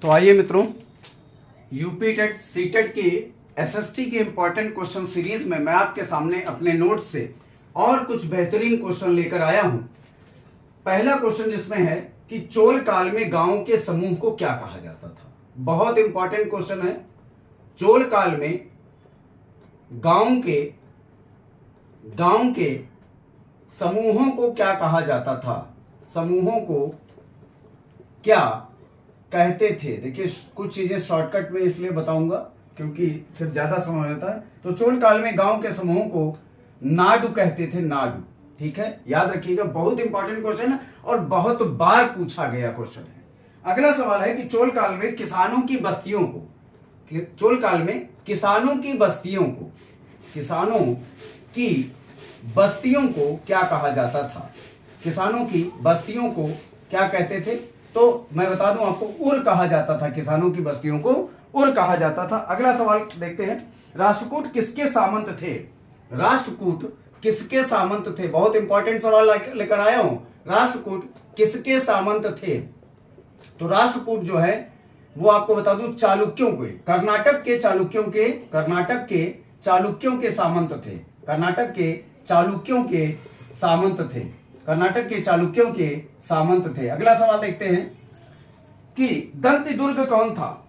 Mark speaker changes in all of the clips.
Speaker 1: तो आइए मित्रों, यूपी टेट सीटेट के एसएसटी के इंपॉर्टेंट क्वेश्चन सीरीज में मैं आपके सामने अपने नोट्स से और कुछ बेहतरीन क्वेश्चन लेकर आया हूं। पहला क्वेश्चन जिसमें है कि चोल काल में गांवों के समूह को क्या कहा जाता था। बहुत इंपॉर्टेंट क्वेश्चन है। चोल काल में गांव के समूहों को क्या कहा जाता था, समूहों को क्या कहते थे। देखिए, कुछ चीजें शॉर्टकट में इसलिए बताऊंगा क्योंकि फिर ज्यादा समय होता है। तो चोल काल में गांव के समूहों को नाडु कहते थे, नाडु। ठीक है, याद रखिएगा, बहुत इंपॉर्टेंट क्वेश्चन है और बहुत बार पूछा गया क्वेश्चन है। अगला सवाल है कि चोल काल में किसानों की बस्तियों को, चोल काल में किसानों की बस्तियों को क्या कहा जाता था। किसानों की बस्तियों को क्या कहते थे, तो मैं बता दूं आपको, उर कहा जाता था। किसानों की बस्तियों को उर कहा जाता था। अगला सवाल देखते हैं, राष्ट्रकूट किसके सामंत थे। राष्ट्रकूट किसके सामंत थे, बहुत इंपॉर्टेंट सवाल लेकर आया हूं। राष्ट्रकूट किसके सामंत थे, तो राष्ट्रकूट जो है वो आपको बता दूं चालुक्यों के, कर्नाटक के चालुक्यों के सामंत थे। कर्नाटक के चालुक्यों के सामंत थे। अगला सवाल देखते हैं कि दंत दुर्ग कौन था,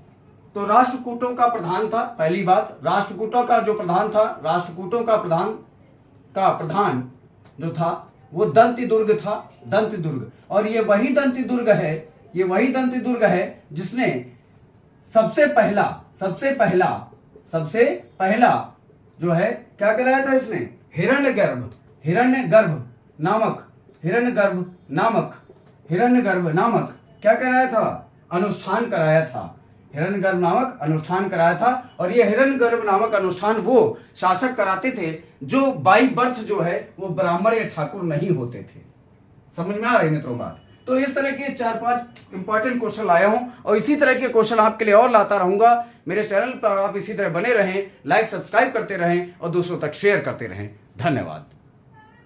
Speaker 1: तो राष्ट्रकूटों का प्रधान था। पहली बात, राष्ट्रकूटों का जो प्रधान था, राष्ट्रकूटों का प्रधान जो था वो दंत दुर्ग था, दंत दुर्ग। और ये वही दंत दुर्ग है जिसने सबसे पहला जो है क्या कराया था, इसने हिरण्यगर्भ नामक क्या कराया था, अनुष्ठान कराया था। हिरण्यगर्भ नामक अनुष्ठान कराया था। और ये हिरण्यगर्भ नामक अनुष्ठान वो शासक कराते थे जो बाई बर्थ जो है वो ब्राह्मण या ठाकुर नहीं होते थे। समझ में आ रही मित्रों बात। तो इस तरह के 4-5 इंपॉर्टेंट क्वेश्चन लाया हूं और इसी तरह के क्वेश्चन आपके लिए और लाता रहूंगा। मेरे चैनल पर आप इसी तरह बने रहें, लाइक सब्सक्राइब करते रहें और दूसरों तक शेयर करते रहें। धन्यवाद।